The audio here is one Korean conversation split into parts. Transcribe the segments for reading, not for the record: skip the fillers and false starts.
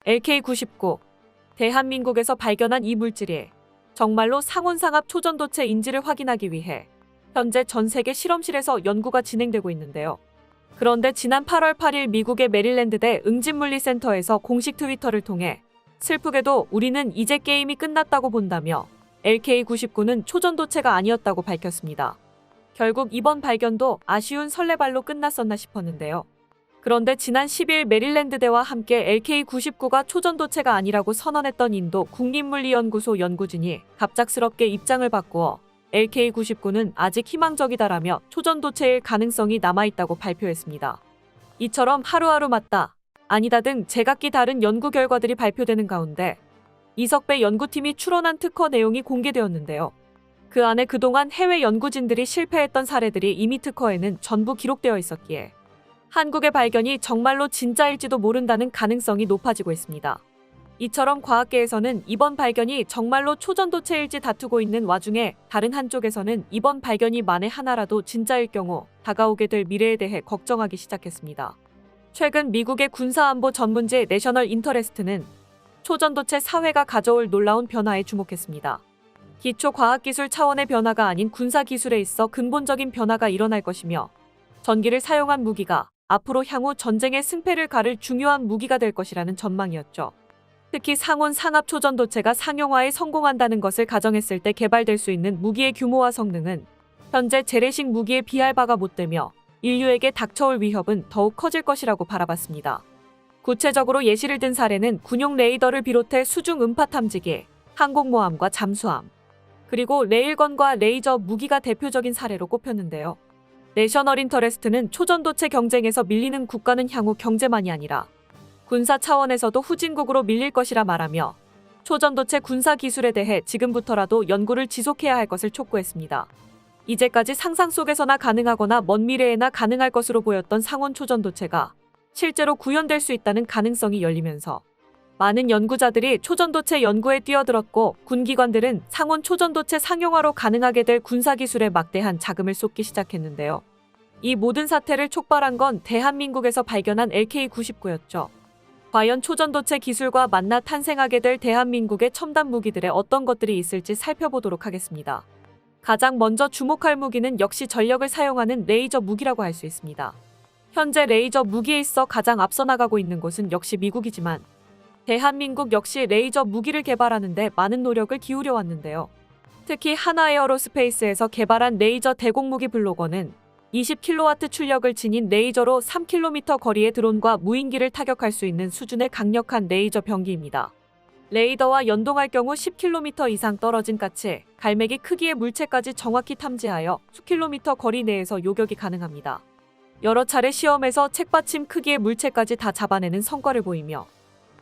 LK-99. 대한민국에서 발견한 이 물질이 정말로 상온상압 초전도체인지를 확인하기 위해 현재 전 세계 실험실에서 연구가 진행되고 있는데요. 그런데 지난 8월 8일 미국의 메릴랜드대 응집물리센터에서 공식 트위터를 통해 슬프게도 우리는 이제 게임이 끝났다고 본다며 LK-99는 초전도체가 아니었다고 밝혔습니다. 결국 이번 발견도 아쉬운 설레발로 끝났었나 싶었는데요. 그런데 지난 10일 메릴랜드대와 함께 LK-99가 초전도체가 아니라고 선언했던 인도 국립물리연구소 연구진이 갑작스럽게 입장을 바꾸어 LK-99는 아직 희망적이다라며 초전도체일 가능성이 남아있다고 발표했습니다. 이처럼 하루하루 맞다, 아니다 등 제각기 다른 연구 결과들이 발표되는 가운데 이석배 연구팀이 추론한 특허 내용이 공개되었는데요. 그 안에 그동안 해외 연구진들이 실패했던 사례들이 이미 특허에는 전부 기록되어 있었기에 한국의 발견이 정말로 진짜일지도 모른다는 가능성이 높아지고 있습니다. 이처럼 과학계에서는 이번 발견이 정말로 초전도체일지 다투고 있는 와중에 다른 한쪽에서는 이번 발견이 만에 하나라도 진짜일 경우 다가오게 될 미래에 대해 걱정하기 시작했습니다. 최근 미국의 군사안보 전문지 내셔널 인터레스트는 초전도체 사회가 가져올 놀라운 변화에 주목했습니다. 기초과학기술 차원의 변화가 아닌 군사기술에 있어 근본적인 변화가 일어날 것이며 전기를 사용한 무기가 앞으로 향후 전쟁의 승패를 가를 중요한 무기가 될 것이라는 전망이었죠. 특히 상온 상압 초전도체가 상용화에 성공한다는 것을 가정했을 때 개발될 수 있는 무기의 규모와 성능은 현재 재래식 무기에 비할 바가 못되며 인류에게 닥쳐올 위협은 더욱 커질 것이라고 바라봤습니다. 구체적으로 예시를 든 사례는 군용 레이더를 비롯해 수중 음파 탐지기, 항공모함과 잠수함, 그리고 레일건과 레이저 무기가 대표적인 사례로 꼽혔는데요. 내셔널 인터레스트는 초전도체 경쟁에서 밀리는 국가는 향후 경제만이 아니라 군사 차원에서도 후진국으로 밀릴 것이라 말하며 초전도체 군사 기술에 대해 지금부터라도 연구를 지속해야 할 것을 촉구했습니다. 이제까지 상상 속에서나 가능하거나 먼 미래에나 가능할 것으로 보였던 상온 초전도체가 실제로 구현될 수 있다는 가능성이 열리면서 많은 연구자들이 초전도체 연구에 뛰어들었고 군기관들은 상온 초전도체 상용화로 가능하게 될 군사기술에 막대한 자금을 쏟기 시작했는데요. 이 모든 사태를 촉발한 건 대한민국에서 발견한 LK-99였죠. 과연 초전도체 기술과 만나 탄생하게 될 대한민국의 첨단 무기들에 어떤 것들이 있을지 살펴보도록 하겠습니다. 가장 먼저 주목할 무기는 역시 전력을 사용하는 레이저 무기라고 할 수 있습니다. 현재 레이저 무기에 있어 가장 앞서 나가고 있는 곳은 역시 미국이지만 대한민국 역시 레이저 무기를 개발하는 데 많은 노력을 기울여 왔는데요. 특히 하나에어로스페이스에서 개발한 레이저 대공무기 블로거는 20kW 출력을 지닌 레이저로 3km 거리의 드론과 무인기를 타격할 수 있는 수준의 강력한 레이저 병기입니다. 레이더와 연동할 경우 10km 이상 떨어진 까치, 갈매기 크기의 물체까지 정확히 탐지하여 수킬로미터 거리 내에서 요격이 가능합니다. 여러 차례 시험에서 책받침 크기의 물체까지 다 잡아내는 성과를 보이며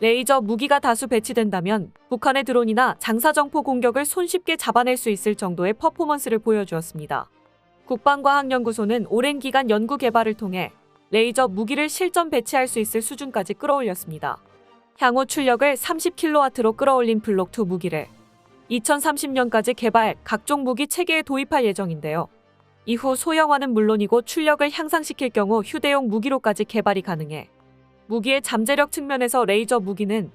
레이저 무기가 다수 배치된다면 북한의 드론이나 장사정포 공격을 손쉽게 잡아낼 수 있을 정도의 퍼포먼스를 보여주었습니다. 국방과학연구소는 오랜 기간 연구 개발을 통해 레이저 무기를 실전 배치할 수 있을 수준까지 끌어올렸습니다. 향후 출력을 30kW로 끌어올린 블록2 무기를 2030년까지 개발, 각종 무기 체계에 도입할 예정인데요. 이후 소형화는 물론이고 출력을 향상시킬 경우 휴대용 무기로까지 개발이 가능해 무기의 잠재력 측면에서 레이저 무기는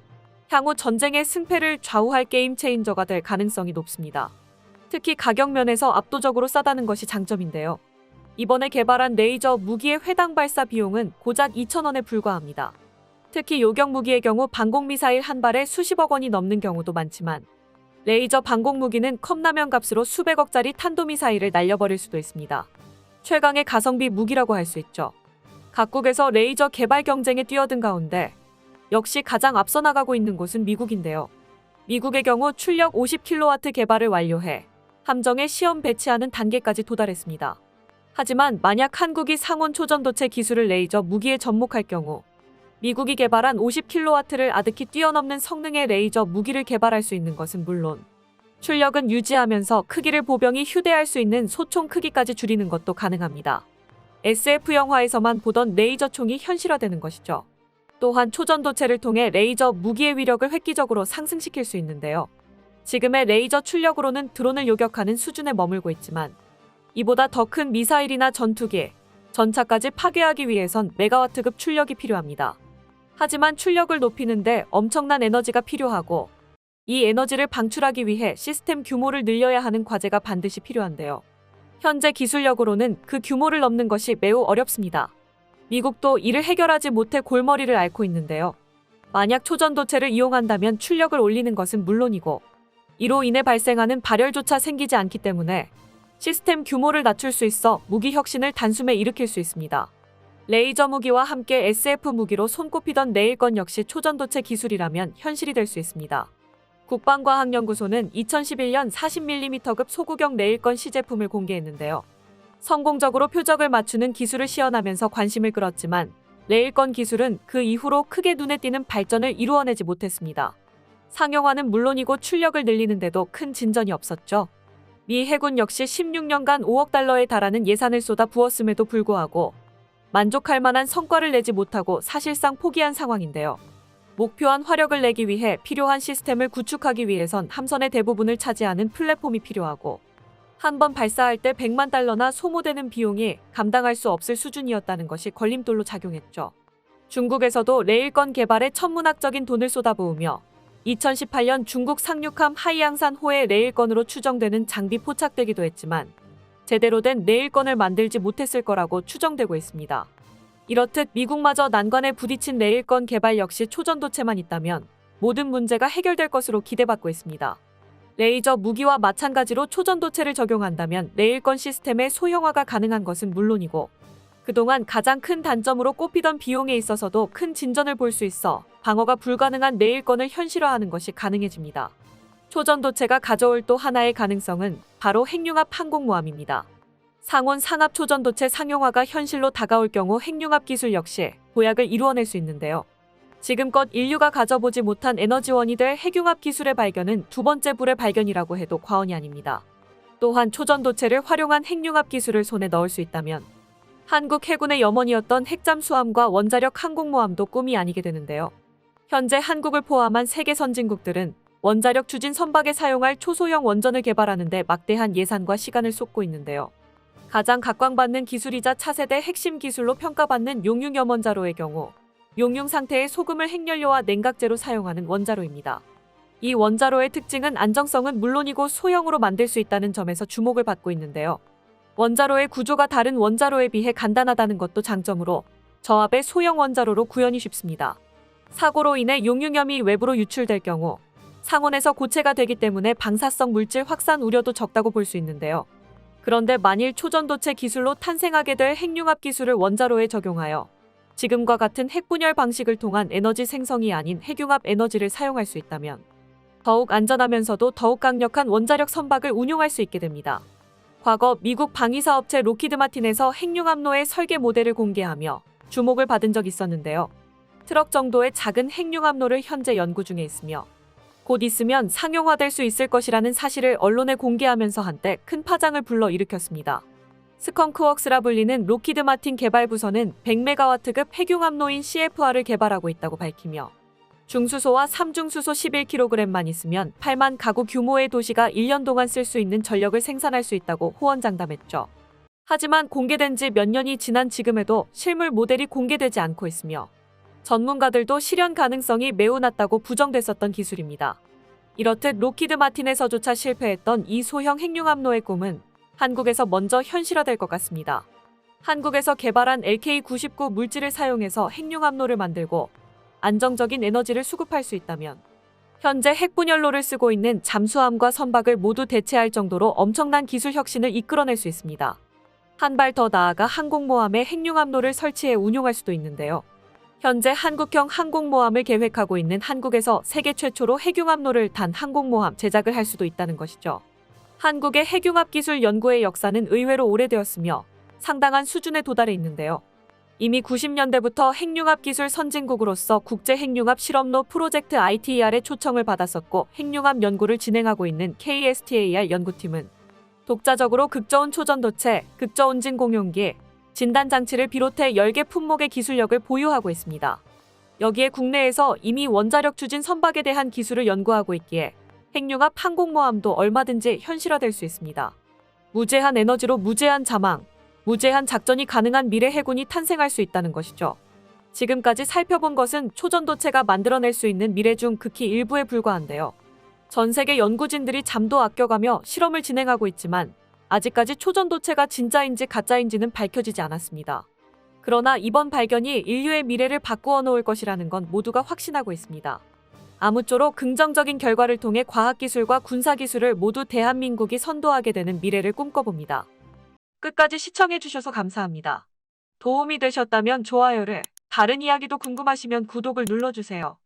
향후 전쟁의 승패를 좌우할 게임 체인저가 될 가능성이 높습니다. 특히 가격 면에서 압도적으로 싸다는 것이 장점인데요. 이번에 개발한 레이저 무기의 회당 발사 비용은 고작 2,000원에 불과합니다. 특히 요격 무기의 경우 방공미사일 한 발에 수십억 원이 넘는 경우도 많지만 레이저 방공 무기는 컵라면 값으로 수백억짜리 탄도미사일을 날려버릴 수도 있습니다. 최강의 가성비 무기라고 할 수 있죠. 각국에서 레이저 개발 경쟁에 뛰어든 가운데 역시 가장 앞서 나가고 있는 곳은 미국인데요. 미국의 경우 출력 50kW 개발을 완료해 함정에 시험 배치하는 단계까지 도달했습니다. 하지만 만약 한국이 상온 초전도체 기술을 레이저 무기에 접목할 경우 미국이 개발한 50kW를 아득히 뛰어넘는 성능의 레이저 무기를 개발할 수 있는 것은 물론 출력은 유지하면서 크기를 보병이 휴대할 수 있는 소총 크기까지 줄이는 것도 가능합니다. SF 영화에서만 보던 레이저 총이 현실화되는 것이죠. 또한 초전도체를 통해 레이저 무기의 위력을 획기적으로 상승시킬 수 있는데요. 지금의 레이저 출력으로는 드론을 요격하는 수준에 머물고 있지만 이보다 더 큰 미사일이나 전투기, 전차까지 파괴하기 위해선 메가와트급 출력이 필요합니다. 하지만 출력을 높이는데 엄청난 에너지가 필요하고 이 에너지를 방출하기 위해 시스템 규모를 늘려야 하는 과제가 반드시 필요한데요. 현재 기술력으로는 그 규모를 넘는 것이 매우 어렵습니다. 미국도 이를 해결하지 못해 골머리를 앓고 있는데요. 만약 초전도체를 이용한다면 출력을 올리는 것은 물론이고 이로 인해 발생하는 발열조차 생기지 않기 때문에 시스템 규모를 낮출 수 있어 무기 혁신을 단숨에 일으킬 수 있습니다. 레이저 무기와 함께 SF 무기로 손꼽히던 레일건 역시 초전도체 기술이라면 현실이 될 수 있습니다. 국방과학연구소는 2011년 40mm급 소구경 레일건 시제품을 공개했는데요. 성공적으로 표적을 맞추는 기술을 시연하면서 관심을 끌었지만 레일건 기술은 그 이후로 크게 눈에 띄는 발전을 이루어내지 못했습니다. 상용화는 물론이고 출력을 늘리는데도 큰 진전이 없었죠. 미 해군 역시 16년간 5억 달러에 달하는 예산을 쏟아 부었음에도 불구하고 만족할 만한 성과를 내지 못하고 사실상 포기한 상황인데요. 목표한 화력을 내기 위해 필요한 시스템을 구축하기 위해선 함선의 대부분을 차지하는 플랫폼이 필요하고 한 번 발사할 때 100만 달러나 소모되는 비용이 감당할 수 없을 수준이었다는 것이 걸림돌로 작용했죠. 중국에서도 레일건 개발에 천문학적인 돈을 쏟아부으며 2018년 중국 상륙함 하이양산호의 레일건으로 추정되는 장비 포착되기도 했지만 제대로 된 레일건을 만들지 못했을 거라고 추정되고 있습니다. 이렇듯 미국마저 난관에 부딪힌 레일건 개발 역시 초전도체만 있다면 모든 문제가 해결될 것으로 기대받고 있습니다. 레이저 무기와 마찬가지로 초전도체를 적용한다면 레일건 시스템의 소형화가 가능한 것은 물론이고 그동안 가장 큰 단점으로 꼽히던 비용에 있어서도 큰 진전을 볼 수 있어 방어가 불가능한 레일건을 현실화하는 것이 가능해집니다. 초전도체가 가져올 또 하나의 가능성은 바로 핵융합 항공모함입니다. 상온 상압 초전도체 상용화가 현실로 다가올 경우 핵융합 기술 역시 도약을 이루어낼 수 있는데요. 지금껏 인류가 가져보지 못한 에너지원이 될 핵융합 기술의 발견은 두 번째 불의 발견이라고 해도 과언이 아닙니다. 또한 초전도체를 활용한 핵융합 기술을 손에 넣을 수 있다면 한국 해군의 염원이었던 핵잠수함과 원자력 항공모함도 꿈이 아니게 되는데요. 현재 한국을 포함한 세계 선진국들은 원자력 추진 선박에 사용할 초소형 원전을 개발하는 데 막대한 예산과 시간을 쏟고 있는데요. 가장 각광받는 기술이자 차세대 핵심 기술로 평가받는 용융 염원자로의 경우 용융 상태의 소금을 핵연료와 냉각제로 사용하는 원자로입니다. 이 원자로의 특징은 안정성은 물론이고 소형으로 만들 수 있다는 점에서 주목을 받고 있는데요. 원자로의 구조가 다른 원자로에 비해 간단하다는 것도 장점으로 저압의 소형 원자로로 구현이 쉽습니다. 사고로 인해 용융염이 외부로 유출될 경우 상온에서 고체가 되기 때문에 방사성 물질 확산 우려도 적다고 볼 수 있는데요. 그런데 만일 초전도체 기술로 탄생하게 될 핵융합 기술을 원자로에 적용하여 지금과 같은 핵분열 방식을 통한 에너지 생성이 아닌 핵융합 에너지를 사용할 수 있다면 더욱 안전하면서도 더욱 강력한 원자력 선박을 운용할 수 있게 됩니다. 과거 미국 방위사업체 로키드 마틴에서 핵융합로의 설계 모델을 공개하며 주목을 받은 적이 있었는데요. 트럭 정도의 작은 핵융합로를 현재 연구 중에 있으며 곧 있으면 상용화될 수 있을 것이라는 사실을 언론에 공개하면서 한때 큰 파장을 불러일으켰습니다. 스컹크웍스라 불리는 로키드 마틴 개발부서는 100메가와트급 핵융합로인 CFR을 개발하고 있다고 밝히며 중수소와 삼중수소 11kg만 있으면 8만 가구 규모의 도시가 1년 동안 쓸 수 있는 전력을 생산할 수 있다고 호언장담했죠. 하지만 공개된 지 몇 년이 지난 지금에도 실물 모델이 공개되지 않고 있으며 전문가들도 실현 가능성이 매우 낮다고 부정됐었던 기술입니다. 이렇듯 로키드 마틴에서조차 실패했던 이 소형 핵융합로의 꿈은 한국에서 먼저 현실화될 것 같습니다. 한국에서 개발한 LK99 물질을 사용해서 핵융합로를 만들고 안정적인 에너지를 수급할 수 있다면 현재 핵분열로를 쓰고 있는 잠수함과 선박을 모두 대체할 정도로 엄청난 기술 혁신을 이끌어낼 수 있습니다. 한 발 더 나아가 항공모함에 핵융합로를 설치해 운용할 수도 있는데요. 현재 한국형 항공모함을 계획하고 있는 한국에서 세계 최초로 핵융합로를 단 항공모함 제작을 할 수도 있다는 것이죠. 한국의 핵융합 기술 연구의 역사는 의외로 오래되었으며 상당한 수준에 도달해 있는데요. 이미 90년대부터 핵융합 기술 선진국으로서 국제 핵융합 실험로 프로젝트 ITER의 초청을 받았었고 핵융합 연구를 진행하고 있는 KSTAR 연구팀은 독자적으로 극저온 초전도체, 극저온진 공용기, 진단장치를 비롯해 10개 품목의 기술력을 보유하고 있습니다. 여기에 국내에서 이미 원자력 추진 선박에 대한 기술을 연구하고 있기에 핵융합 항공모함도 얼마든지 현실화될 수 있습니다. 무제한 에너지로 무제한 자망, 무제한 작전이 가능한 미래 해군이 탄생할 수 있다는 것이죠. 지금까지 살펴본 것은 초전도체가 만들어낼 수 있는 미래 중 극히 일부에 불과한데요. 전 세계 연구진들이 잠도 아껴가며 실험을 진행하고 있지만 아직까지 초전도체가 진짜인지 가짜인지는 밝혀지지 않았습니다. 그러나 이번 발견이 인류의 미래를 바꾸어 놓을 것이라는 건 모두가 확신하고 있습니다. 아무쪼록 긍정적인 결과를 통해 과학기술과 군사기술을 모두 대한민국이 선도하게 되는 미래를 꿈꿔봅니다. 끝까지 시청해주셔서 감사합니다. 도움이 되셨다면 좋아요를, 다른 이야기도 궁금하시면 구독을 눌러주세요.